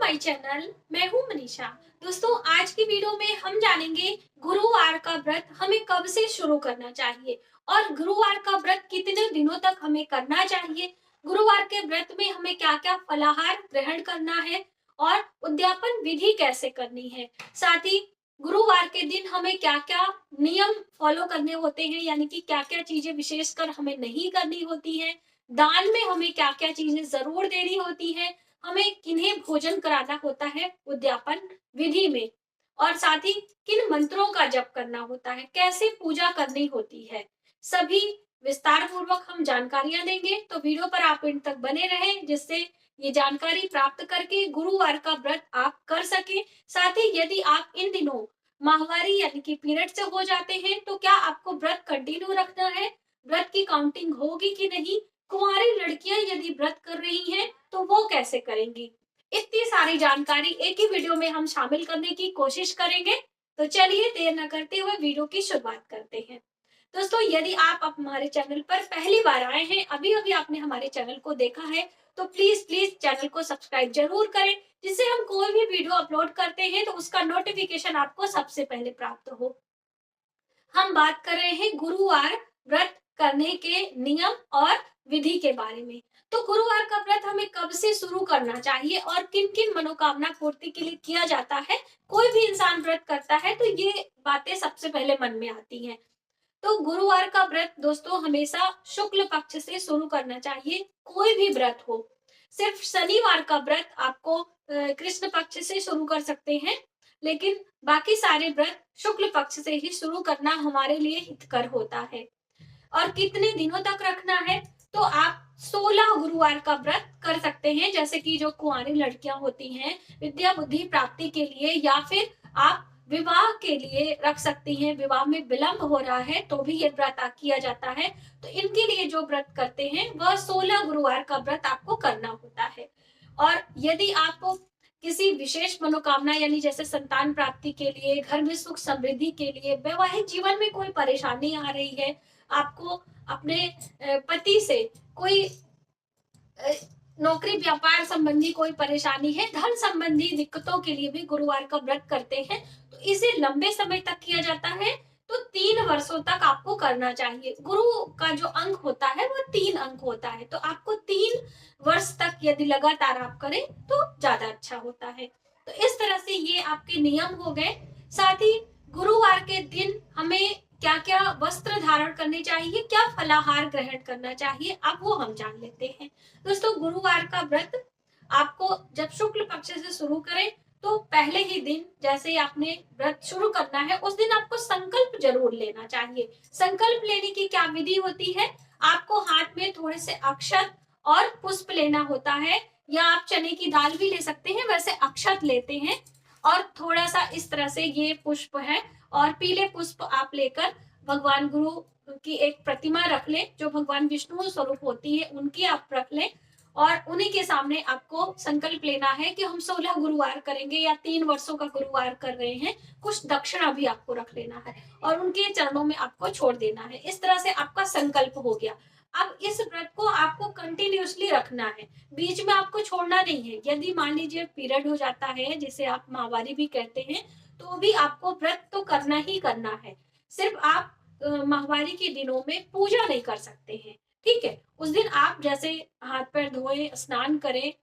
My channel. मैं हूं मनीषा। दोस्तों, आज की वीडियो में हम जानेंगे गुरुवार का व्रत हमें कब से शुरू करना चाहिए और गुरुवार का व्रत कितने दिनों तक हमें करना चाहिए। गुरुवार के व्रत में हमें क्या-क्या फलाहार ग्रहण करना है और उद्यापन विधि कैसे करनी है। साथ ही गुरुवार के दिन हमें क्या-क्या नियम फॉलो करने होते हैं, यानी कि क्या-क्या चीजें विशेषकर हमें नहीं करनी होती हैं। दान में हमें क्या-क्या चीजें जरूर देनी होती हैं, हमें किन्हें भोजन कराना होता है उद्यापन विधि में, और साथ ही किन मंत्रों का जप करना होता है, कैसे पूजा करनी होती है। सभी विस्तार पूर्वक हम जानकारियां देंगे, तो वीडियो पर आप इन तक बने रहें, जिससे ये जानकारी प्राप्त करके गुरुवार का व्रत आप कर सकें। साथ ही यदि आप इन दिनों माहवारी यानी कि पीरियड से हो जाते हैं, तो क्या आपको व्रत कंटिन्यू रखना है, व्रत की काउंटिंग होगी कि नहीं, कुंवारी लड़कियां यदि व्रत कर रही हैं तो वो कैसे करेंगी। इतनी सारी जानकारी एक ही वीडियो में हम शामिल करने की कोशिश करेंगे। तो चलिए देर न करते हुए वीडियो की शुरुआत करते हैं। दोस्तों, यदि आप हमारे चैनल पर पहली बार आए हैं, अभी अभी आपने हमारे चैनल को देखा है, तो प्लीज प्लीज चैनल को सब्सक्राइब जरूर करें, जिससे हम कोई भी वीडियो अपलोड करते हैं तो उसका नोटिफिकेशन आपको सबसे पहले प्राप्त हो। हम बात कर रहे हैं गुरुवार व्रत करने के नियम और विधि के बारे में। तो गुरुवार का व्रत हमें कब से शुरू करना चाहिए और किन किन मनोकामना पूर्ति के लिए किया जाता है। कोई भी इंसान व्रत करता है तो ये बातें सबसे पहले मन में आती हैं। तो गुरुवार का व्रत दोस्तों हमेशा शुक्ल पक्ष से शुरू करना चाहिए, कोई भी व्रत हो। सिर्फ शनिवार का व्रत आपको कृष्ण पक्ष से शुरू कर सकते हैं, लेकिन बाकी सारे व्रत शुक्ल पक्ष से ही शुरू करना हमारे लिए हितकर होता है। और कितने दिनों तक रखना है, तो आप 16 गुरुवार का व्रत कर सकते हैं, जैसे कि जो कुंवारी लड़कियां होती हैं विद्या बुद्धि प्राप्ति के लिए, या फिर आप विवाह के लिए रख सकती हैं। विवाह में विलंब हो रहा है तो भी ये व्रत किया जाता है। तो इनके लिए जो व्रत करते हैं वह 16 गुरुवार का व्रत आपको करना होता है। और यदि आप किसी विशेष मनोकामना यानी जैसे संतान प्राप्ति के लिए, घर में सुख समृद्धि के लिए, वैवाहिक जीवन में कोई परेशानी आ रही है, आपको अपने पति से कोई नौकरी व्यापार संबंधी कोई परेशानी है, धन संबंधी दिक्कतों के लिए भी गुरुवार का व्रत करते हैं, तो इसे लंबे समय तक किया जाता है। तो 3 वर्षों तक आपको करना चाहिए। गुरु का जो अंक होता है वो 3 अंक होता है, तो आपको 3 वर्ष तक यदि लगातार आप करें तो ज्यादा अच्छा होता है। तो इस तरह से ये आपके नियम हो गए। साथ ही गुरुवार के दिन हमें क्या क्या वस्त्र धारण करने चाहिए, क्या फलाहार ग्रहण करना चाहिए, अब वो हम जान लेते हैं। दोस्तों, गुरुवार का व्रत आपको जब शुक्ल पक्ष से शुरू करें तो पहले ही दिन जैसे ही आपने व्रत शुरू करना है, उस दिन आपको संकल्प जरूर लेना चाहिए। संकल्प लेने की क्या विधि होती है, आपको हाथ में थोड़े से अक्षत और पुष्प लेना होता है, या आप चने की दाल भी ले सकते हैं, वैसे अक्षत लेते हैं। और थोड़ा सा इस तरह से ये पुष्प है, और पीले पुष्प आप लेकर भगवान गुरु की एक प्रतिमा रख ले, जो भगवान विष्णु स्वरूप होती है उनकी आप रख ले, और उन्हीं के सामने आपको संकल्प लेना है कि हम 16 गुरुवार करेंगे या 3 वर्षों का गुरुवार कर रहे हैं। कुछ दक्षिणा भी आपको रख लेना है और उनके चरणों में आपको छोड़ देना है। इस तरह से आपका संकल्प हो गया। अब इस व्रत को आपको कंटिन्यूअसली रखना है, बीच में आपको छोड़ना नहीं है। यदि मान लीजिए पीरियड हो जाता है, जिसे आप माहवारी भी कहते हैं, तो भी आपको व्रत तो करना ही करना है। सिर्फ आप माहवारी के दिनों में पूजा नहीं कर सकते हैं, ठीक है। उस दिन आप जैसे हाथ पैर धोए, स्नान करें,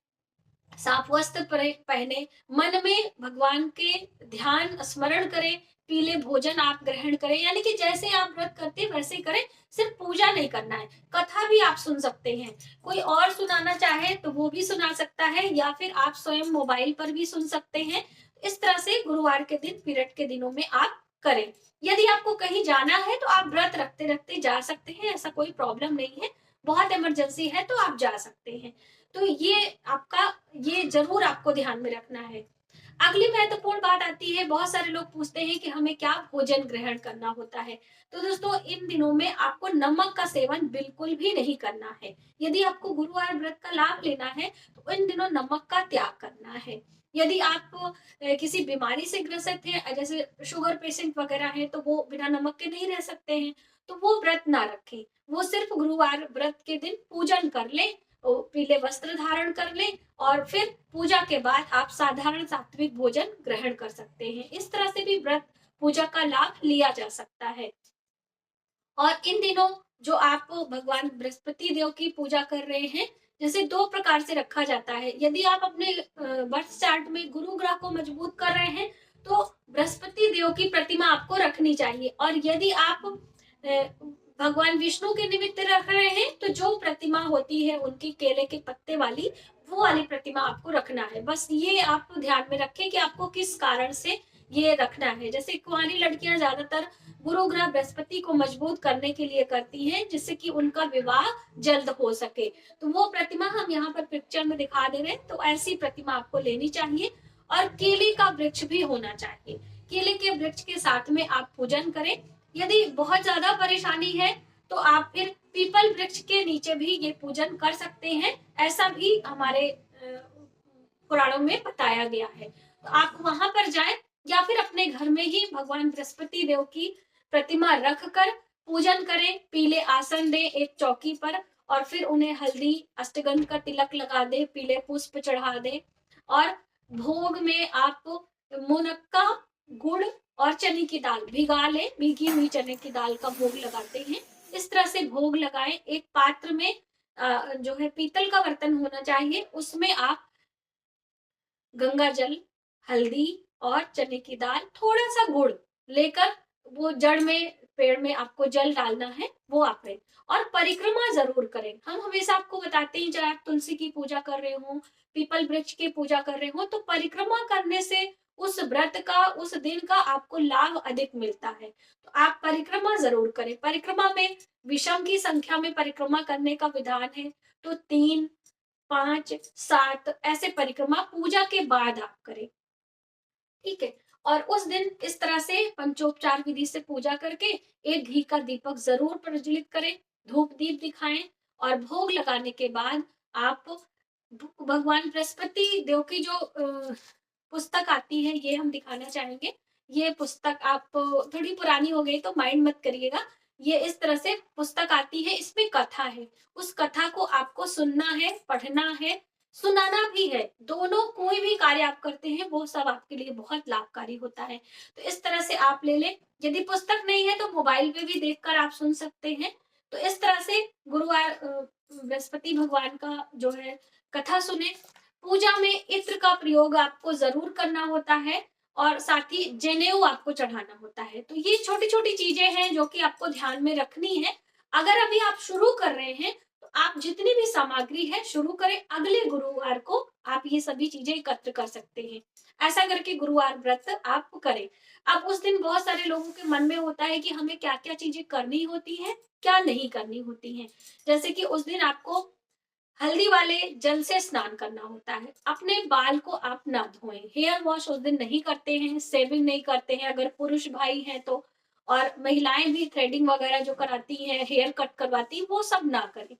साफ वस्त्र पहने, मन में भगवान के ध्यान स्मरण करें, पीले भोजन आप ग्रहण करें, यानी कि जैसे आप व्रत करते हैं वैसे करें। सिर्फ पूजा नहीं करना है। कथा भी आप सुन सकते हैं, कोई और सुनाना चाहे तो वो भी सुना सकता है, या फिर आप स्वयं मोबाइल पर भी सुन सकते हैं। इस तरह से गुरुवार के दिन, पीरियड के दिनों में आप करें। यदि आपको कहीं जाना है तो आप व्रत रखते रखते जा सकते हैं, ऐसा कोई प्रॉब्लम नहीं है। बहुत इमरजेंसी है तो आप जा सकते हैं। तो ये जरूर आपको ध्यान में रखना है। अगली महत्वपूर्ण बात आती है, बहुत सारे लोग पूछते हैं कि हमें क्या भोजन ग्रहण करना होता है। तो दोस्तों, इन दिनों में आपको नमक का सेवन बिल्कुल भी नहीं करना है। यदि आपको गुरुवार व्रत का लाभ लेना है तो इन दिनों नमक का त्याग करना है। यदि आप किसी बीमारी से ग्रसित हैं, जैसे शुगर पेशेंट वगैरह हैं, तो वो बिना नमक के नहीं रह सकते हैं, तो वो व्रत ना रखें। वो सिर्फ गुरुवार व्रत के दिन पूजन कर लें, पीले वस्त्र धारण कर लें और फिर पूजा के बाद आप साधारण सात्विक भोजन ग्रहण कर सकते हैं। इस तरह से भी व्रत पूजा का लाभ लिया जा सकता है। और इन दिनों जो आप भगवान बृहस्पति देव की पूजा कर रहे हैं, जैसे दो प्रकार से रखा जाता है। यदि आप अपने बर्थ चार्ट में गुरु ग्रह को मजबूत कर रहे हैं तो बृहस्पति देव की प्रतिमा आपको रखनी चाहिए। और यदि आप भगवान विष्णु के निमित्त रख रहे हैं तो जो प्रतिमा होती है उनकी केले के पत्ते वाली, वो वाली प्रतिमा आपको रखना है। बस ये आप ध्यान में रखें कि आपको किस कारण से ये रखना है। जैसे कुंवारी लड़कियां ज्यादातर गुरु ग्रह बृहस्पति को मजबूत करने के लिए करती हैं, जिससे कि उनका विवाह जल्द हो सके। तो वो प्रतिमा हम यहाँ पर पिक्चर में दिखा दे रहे हैं। तो ऐसी प्रतिमा आपको लेनी चाहिए और केले का वृक्ष भी होना चाहिए। केले के वृक्ष के साथ में आप पूजन करें। यदि बहुत ज्यादा परेशानी है तो आप फिर पीपल वृक्ष के नीचे भी ये पूजन कर सकते हैं। ऐसा भी हमारे पुराणों में बताया गया है। तो आप वहां पर जाएं या फिर अपने घर में ही भगवान बृहस्पति देव की प्रतिमा रखकर पूजन करें। पीले आसन दें एक चौकी पर और फिर उन्हें हल्दी अष्टगंध का तिलक लगा दे, पीले पुष्प चढ़ा दे और भोग में आप मुनक्का, गुड़ और चने की दाल भिगा लें। भीगी हुई चने की दाल का भोग लगाते हैं। इस तरह से भोग लगाएं। एक पात्र में जो है पीतल का बर्तन होना चाहिए, उसमें आप गंगा जल, हल्दी और चने की दाल, थोड़ा सा गुड़ लेकर वो जड़ में पेड़ में आपको जल डालना है, वो आप करें और परिक्रमा जरूर करें। हम हमेशा आपको बताते हैं चाहे आप तुलसी की पूजा कर रहे हो, पीपल वृक्ष की पूजा कर रहे हो, तो परिक्रमा करने से उस व्रत का, उस दिन का आपको लाभ अधिक मिलता है। तो आप परिक्रमा जरूर करें। परिक्रमा में विषम की संख्या में परिक्रमा करने का विधान है। तो 3, 5, 7 ऐसे परिक्रमा पूजा के बाद आप करें, ठीक है। और उस दिन इस तरह से पंचोपचार विधि से पूजा करके एक घी का दीपक जरूर प्रज्वलित करें, धूप दीप दिखाएं और भोग लगाने के बाद आप भगवान बृहस्पति देव की जो पुस्तक आती है, ये हम दिखाना चाहेंगे। ये पुस्तक आप थोड़ी पुरानी हो गई तो माइंड मत करिएगा। ये इस तरह से पुस्तक आती है, इसमें कथा है। उस कथा को आपको सुनना है, पढ़ना है, सुनाना भी है। दोनों कोई भी कार्य आप करते हैं वो सब आपके लिए बहुत लाभकारी होता है। तो इस तरह से आप ले लें। यदि पुस्तक नहीं है तो मोबाइल पे भी देखकर आप सुन सकते हैं। तो इस तरह से गुरुवार बृहस्पति भगवान का जो है कथा सुने। पूजा में इत्र का प्रयोग आपको जरूर करना होता है और साथ ही जनेऊ आपको चढ़ाना होता है। तो ये छोटी छोटी चीजें हैं जो कि आपको ध्यान में रखनी है। अगर अभी आप शुरू कर रहे हैं तो आप जितनी भी सामग्री है शुरू करें, अगले गुरुवार को आप ये सभी चीजें एकत्र कर सकते हैं। ऐसा करके गुरुवार व्रत आप करें। अब उस दिन बहुत सारे लोगों के मन में होता है कि हमें क्या क्या चीजें करनी होती है, क्या नहीं करनी होती है। जैसे कि उस दिन आपको हल्दी वाले जल से स्नान करना होता है। अपने बाल को आप ना धोएं, हेयर वॉश उस दिन नहीं करते हैं, शेविंग नहीं करते हैं अगर पुरुष भाई हैं तो। और महिलाएं भी थ्रेडिंग वगैरह जो कराती हैं, हेयर कट करवाती हैं, वो सब ना करें।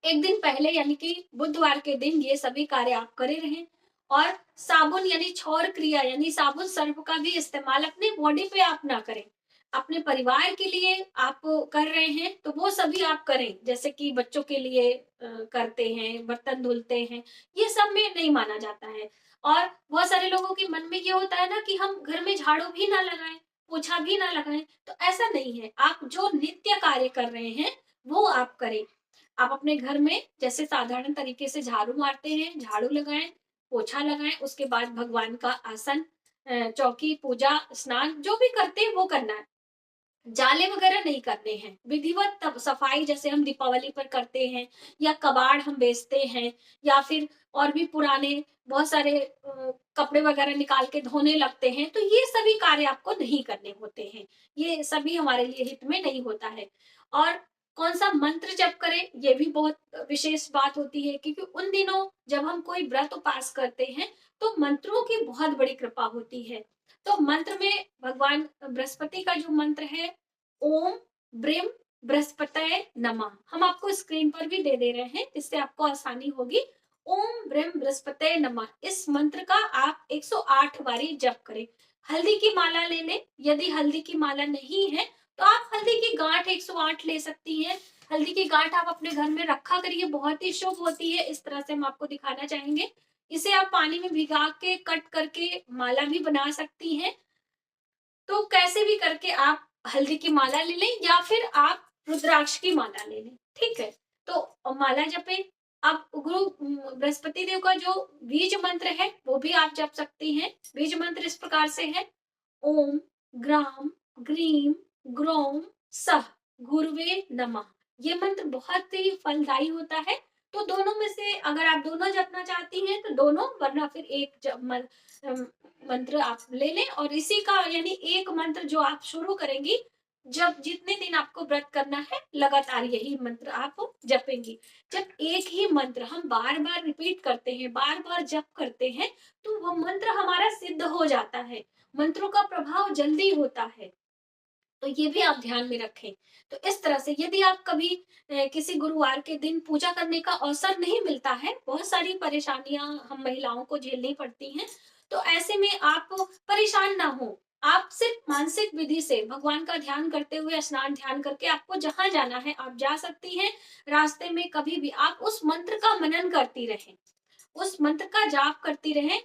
एक दिन पहले यानी कि बुधवार के दिन ये सभी कार्य आप करे रहें। और साबुन यानी क्षौर क्रिया यानी साबुन सर्फ का भी इस्तेमाल अपने बॉडी पे आप ना करें। अपने परिवार के लिए आप कर रहे हैं तो वो सभी आप करें। जैसे कि बच्चों के लिए करते हैं, बर्तन धुलते हैं, ये सब में नहीं माना जाता है। और बहुत सारे लोगों के मन में ये होता है ना कि हम घर में झाड़ू भी ना लगाएं, पोछा भी ना लगाएं। तो ऐसा नहीं है। आप जो नित्य कार्य कर रहे हैं वो आप करें। आप अपने घर में जैसे साधारण तरीके से झाड़ू मारते हैं, झाड़ू लगाएं, पोछा लगाएं, उसके बाद भगवान का आसन, चौकी, पूजा, स्नान जो भी करते हैं वो करना है। जाले वगैरह नहीं करने हैं। विधिवत तब सफाई जैसे हम दीपावली पर करते हैं या कबाड़ हम बेचते हैं या फिर और भी पुराने बहुत सारे कपड़े वगैरह निकाल के धोने लगते हैं, तो ये सभी कार्य आपको नहीं करने होते हैं। ये सभी हमारे लिए हित में नहीं होता है। और कौन सा मंत्र जप करें ये भी बहुत विशेष बात होती है, क्योंकि उन दिनों जब हम कोई व्रत उपास करते हैं तो मंत्रों की बहुत बड़ी कृपा होती है। तो मंत्र में भगवान बृहस्पति का जो मंत्र है, ओम ब्रीम बृहस्पतये नमः, हम आपको स्क्रीन पर भी दे रहे हैं, इससे आपको आसानी होगी। ओम ब्रीम बृहस्पतये नमः, इस मंत्र का आप 108 बारी जप करें। हल्दी की माला ले लें। यदि हल्दी की माला नहीं है तो आप हल्दी की गांठ 108 ले सकती हैं। हल्दी की गांठ आप अपने घर में रखा करिए, बहुत ही शुभ होती है। इस तरह से हम आपको दिखाना चाहेंगे। इसे आप पानी में भिगा के कट करके माला भी बना सकती हैं। तो कैसे भी करके आप हल्दी की माला ले लें या फिर आप रुद्राक्ष की माला ले लें, ठीक है। तो माला जपें। आप गुरु बृहस्पति देव का जो बीज मंत्र है वो भी आप जप सकती हैं। बीज मंत्र इस प्रकार से है: ओम ग्राम ग्रीम ग्रोम सह गुरुवे नमः। ये मंत्र बहुत ही फलदायी होता है। तो दोनों में से अगर आप दोनों जपना चाहती हैं तो दोनों, वरना फिर एक मंत्र आप ले लें। और इसी का यानी एक मंत्र जो आप शुरू करेंगी, जब जितने दिन आपको व्रत करना है लगातार यही मंत्र आप जपेंगी। जब एक ही मंत्र हम बार बार रिपीट करते हैं, बार बार जप करते हैं, तो वो मंत्र हमारा सिद्ध हो जाता है। मंत्रों का प्रभाव जल्दी होता है। तो ये भी आप ध्यान में रखें। तो इस तरह से यदि आप कभी किसी गुरुवार के दिन पूजा करने का अवसर नहीं मिलता है, बहुत सारी परेशानियां हम महिलाओं को झेलनी पड़ती हैं, तो ऐसे में आप परेशान ना हो। आप सिर्फ मानसिक विधि से भगवान का ध्यान करते हुए, स्नान ध्यान करके आपको जहां जाना है आप जा सकती हैं। रास्ते में कभी भी आप उस मंत्र का मनन करती रहें, उस मंत्र का जाप करती रहें,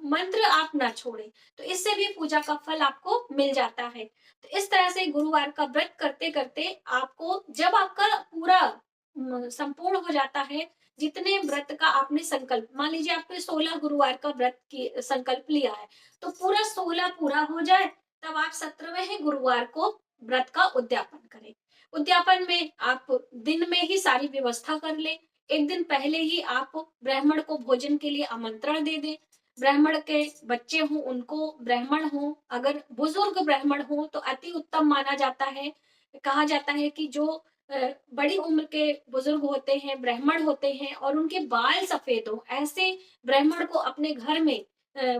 मंत्र आप ना छोड़ें। तो इससे भी पूजा का फल आपको मिल जाता है। तो इस तरह से गुरुवार का व्रत करते करते आपको, जब आपका पूरा संपूर्ण हो जाता है, जितने व्रत का आपने संकल्प, मान लीजिए आपने 16 गुरुवार का व्रत की संकल्प लिया है, तो पूरा 16 पूरा हो जाए, तब आप 17वें गुरुवार को व्रत का उद्यापन करें। उद्यापन में आप दिन में ही सारी व्यवस्था कर लें। एक दिन पहले ही आप ब्राह्मण को भोजन के लिए आमंत्रण दे दें। ब्राह्मण के बच्चे हों, उनको ब्राह्मण हों, अगर बुजुर्ग ब्राह्मण हों तो अति उत्तम माना जाता है। कहा जाता है कि जो बड़ी उम्र के बुजुर्ग होते हैं, ब्राह्मण होते हैं और उनके बाल सफेद हों, ऐसे ब्राह्मण को अपने घर में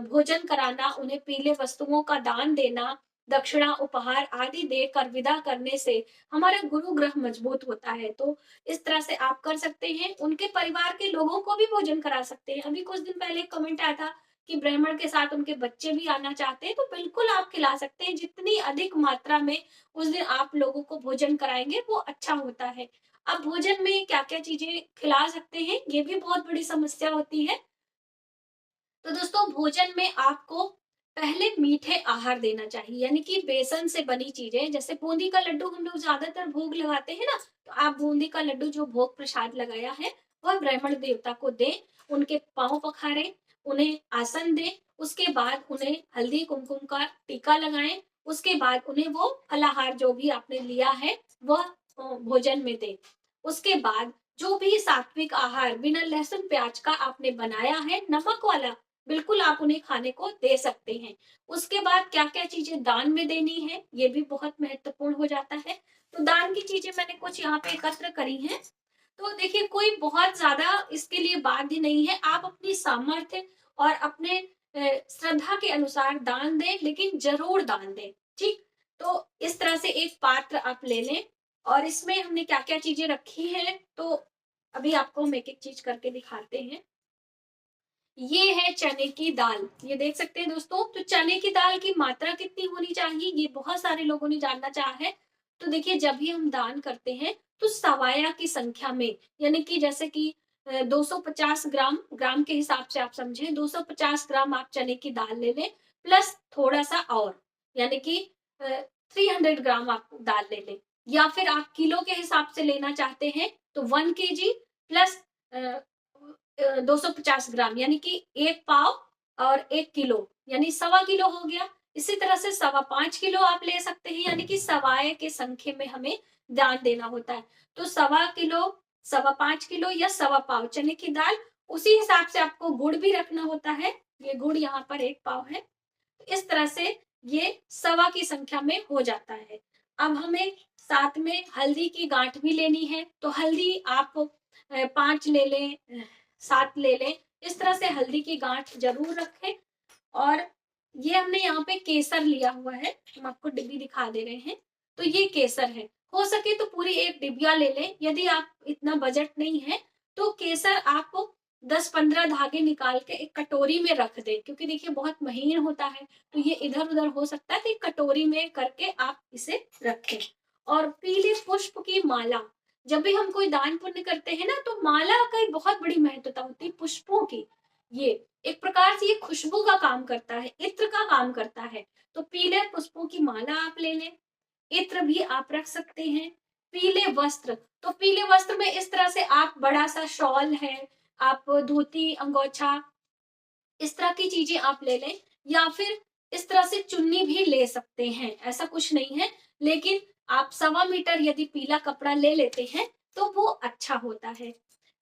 भोजन कराना, उन्हें पीले वस्तुओं का दान देना, दक्षिणा उपहार आदि देकर विदा करने से हमारा गुरु ग्रह मजबूत होता है। तो इस तरह से आप कर सकते हैं। उनके परिवार के लोगों को भी भोजन करा सकते हैं। अभी कुछ दिन पहले कमेंट आया था कि ब्राह्मण के साथ उनके बच्चे भी आना चाहते हैं, तो बिल्कुल आप खिला सकते हैं। जितनी अधिक मात्रा में उस दिन आप लोगों को भोजन कराएंगे वो अच्छा होता है। अब भोजन में क्या क्या चीजें खिला सकते हैं, ये भी बहुत बड़ी समस्या होती है। तो दोस्तों, भोजन में आपको पहले मीठे आहार देना चाहिए, यानी कि बेसन से बनी चीजें, जैसे बूंदी का लड्डू हम लोग ज्यादातर भोग लगाते हैं ना, तो आप बूंदी का लड्डू जो भोग प्रसाद लगाया है वह ब्राह्मण देवता को दें। उनके पांव पखारें, उन्हें आसन दें, उसके बाद उन्हें हल्दी कुमकुम का टीका लगाएं, उसके बाद उन्हें वो फलाहार जो भी आपने लिया है वह भोजन में दें। उसके बाद जो भी सात्विक आहार बिना लहसुन प्याज का आपने बनाया है, नमक वाला, बिल्कुल आप उन्हें खाने को दे सकते हैं। उसके बाद क्या क्या चीजें दान में देनी है, ये भी बहुत महत्वपूर्ण हो जाता है। तो दान की चीजें मैंने कुछ यहाँ पे एकत्र करी हैं। तो देखिए, कोई बहुत ज्यादा इसके लिए बाध्य नहीं है। आप अपनी सामर्थ्य और अपने श्रद्धा के अनुसार दान दें, लेकिन जरूर दान दें, ठीक। तो इस तरह से एक पात्र आप ले लें और इसमें हमने क्या क्या चीजें रखी हैं, तो अभी आपको हम एक एक चीज करके दिखाते हैं। ये है चने की दाल, ये देख सकते हैं दोस्तों। तो चने की दाल की मात्रा कितनी होनी चाहिए, ये बहुत सारे लोगों ने जानना चाहा है। तो देखिए, जब भी हम दान करते हैं तो सवाया की संख्या में, यानी कि जैसे कि 250 ग्राम, ग्राम के हिसाब से आप समझें, 250 ग्राम आप चने की दाल ले लें, प्लस थोड़ा सा और, यानी कि 300 ग्राम आप दाल ले लें। या फिर आप किलो के हिसाब से लेना चाहते हैं तो 1 केजी प्लस 250 ग्राम, यानी कि 1 पाव और 1 किलो, यानी सवा किलो हो गया। इसी तरह से 5.25 किलो आप ले सकते हैं, यानी कि सवाए के संख्या में हमें दान देना होता है। तो 1.25 किलो, 5.25 किलो या 1.25 पाव चने की दाल, उसी हिसाब से आपको गुड़ भी रखना होता है। ये गुड़ यहाँ पर 1 पाव है। तो इस तरह से ये सवा की संख्या में हो जाता है। अब हमें साथ में हल्दी की गांठ भी लेनी है, तो हल्दी आप 5 ले लें, 7 ले लें। इस तरह से हल्दी की गांठ जरूर रखें। और ये हमने यहाँ पे केसर लिया हुआ है, हम आपको डिब्बी दिखा दे रहे हैं। तो ये केसर है, हो सके तो पूरी एक डिबिया ले लें। यदि आप इतना बजट नहीं है तो केसर आप 10-15 धागे निकाल के एक कटोरी में रख दें, क्योंकि देखिए बहुत महीन होता है तो ये इधर उधर हो सकता है, तो एक कटोरी में करके आप इसे रखें। और पीले पुष्प की माला, जब भी हम कोई दान पुण्य करते हैं ना, तो माला का एक बहुत बड़ी महत्वता होती है पुष्पों की। ये एक प्रकार से ये खुशबू का काम करता है, इत्र का काम करता है। तो पीले पुष्पों की माला आप ले लें। इत्र भी आप रख सकते हैं। पीले वस्त्र, तो पीले वस्त्र में इस तरह से आप बड़ा सा शॉल है, आप धोती अंगोछा, इस तरह की चीजें आप ले लें, या फिर इस तरह से चुन्नी भी ले सकते हैं, ऐसा कुछ नहीं है। लेकिन आप 1.25 मीटर यदि पीला कपड़ा ले लेते हैं तो वो अच्छा होता है।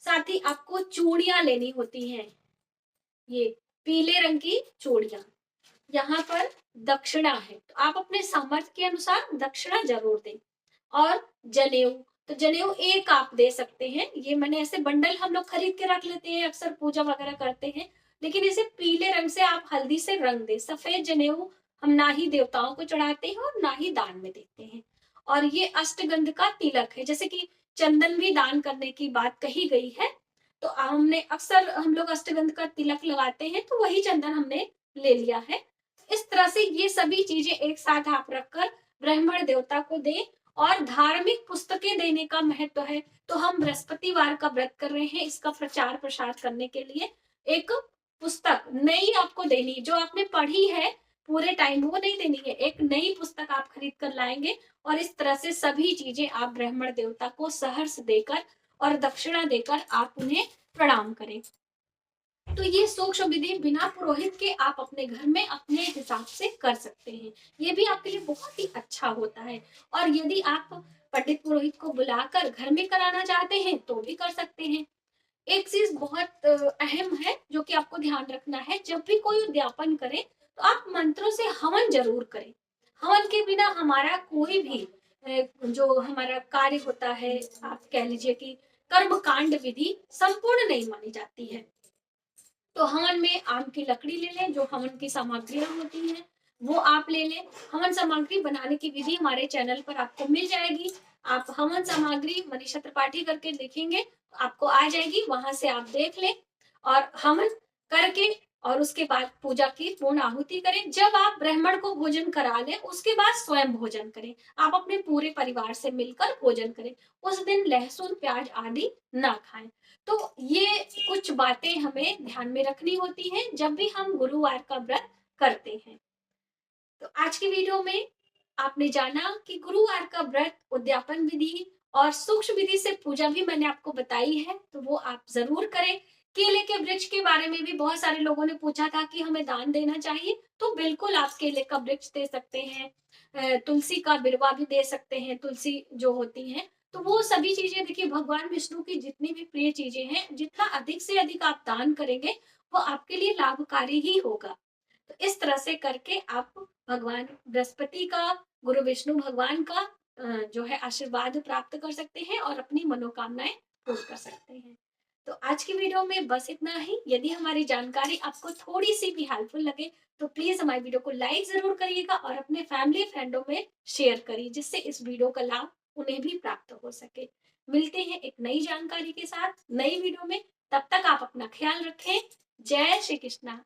साथ ही आपको चूड़ियां लेनी होती हैं, ये पीले रंग की चूड़ियां। यहाँ पर दक्षिणा है, तो आप अपने सामर्थ्य के अनुसार दक्षिणा जरूर दें। और जनेऊ, तो जनेऊ एक आप दे सकते हैं। ये मैंने ऐसे बंडल हम लोग खरीद के रख लेते हैं, अक्सर पूजा वगैरह करते हैं, लेकिन इसे पीले रंग से आप हल्दी से रंग दें। सफेद जनेऊ हम ना ही देवताओं को चढ़ाते हैं और ना ही दान में देते हैं। और ये अष्टगंध का तिलक है, जैसे कि चंदन भी दान करने की बात कही गई है, तो हमने अक्सर हम लोग अष्टगंध का तिलक लगाते हैं, तो वही चंदन हमने ले लिया है। इस तरह से ये सभी चीजें एक साथ आप रखकर ब्राह्मण देवता को दें। और धार्मिक पुस्तकें देने का महत्व है, तो हम बृहस्पतिवार का व्रत कर रहे हैं, इसका प्रचार प्रसार करने के लिए एक पुस्तक नई आपको देनी, जो आपने पढ़ी है पूरे टाइम वो नहीं देनी है, एक नई पुस्तक आप खरीद कर लाएंगे। और इस तरह से सभी चीजें आप ब्राह्मण देवता को सहर्ष देकर और दक्षिणा देकर आप उन्हें प्रणाम करें। तो ये सूक्ष्म विधि बिना पुरोहित के आप अपने घर में अपने हिसाब से कर सकते हैं, ये भी आपके लिए बहुत ही अच्छा होता है। और यदि आप पंडित पुरोहित को बुलाकर घर में कराना चाहते हैं तो भी कर सकते हैं। एक चीज बहुत अहम है जो कि आपको ध्यान रखना है, जब भी कोई उद्यापन करें तो आप मंत्रों से हवन जरूर करें। हवन के बिना हमारा कोई भी जो हमारा कार्य होता है, आप कह लीजिए कि कर्म कांड विधि संपूर्ण नहीं मानी जाती है। तो हवन में आम की लकड़ी ले लें, जो हवन की सामग्रियां होती हैं वो आप ले लें। हवन सामग्री बनाने की विधि हमारे चैनल पर आपको मिल जाएगी। आप हवन सामग्री मनीषा त्रिपाठी करके देखेंगे आपको आ जाएगी, वहां से आप देख लें और हवन करके और उसके बाद पूजा की पूर्ण आहुति करें। जब आप ब्राह्मण को भोजन करा लें उसके बाद स्वयं भोजन करें, आप अपने पूरे परिवार से मिलकर भोजन करें। उस दिन लहसुन प्याज आदि ना खाएं। तो ये कुछ बातें हमें ध्यान में रखनी होती हैं जब भी हम गुरुवार का व्रत करते हैं। तो आज की वीडियो में आपने जाना कि गुरुवार का व्रत, उद्यापन विधि और सूक्ष्म विधि से पूजा भी मैंने आपको बताई है, तो वो आप जरूर करें। केले के वृक्ष के बारे में भी बहुत सारे लोगों ने पूछा था कि हमें दान देना चाहिए, तो बिल्कुल आप केले का वृक्ष दे सकते हैं। तुलसी का बिरवा भी दे सकते हैं, तुलसी जो होती है। तो वो सभी चीजें देखिए, भगवान विष्णु की जितनी भी प्रिय चीजें हैं, जितना अधिक से अधिक आप दान करेंगे वो आपके लिए लाभकारी ही होगा। तो इस तरह से करके आप भगवान बृहस्पति का, गुरु विष्णु भगवान का जो है आशीर्वाद प्राप्त कर सकते हैं और अपनी मनोकामनाएं पूर्ण कर सकते हैं। तो आज की वीडियो में बस इतना ही। यदि हमारी जानकारी आपको थोड़ी सी भी हेल्पफुल लगे तो प्लीज हमारी वीडियो को लाइक जरूर करिएगा और अपने फैमिली फ्रेंडों में शेयर करिए, जिससे इस वीडियो का लाभ उन्हें भी प्राप्त हो सके। मिलते हैं एक नई जानकारी के साथ नई वीडियो में, तब तक आप अपना ख्याल रखें। जय श्री कृष्णा।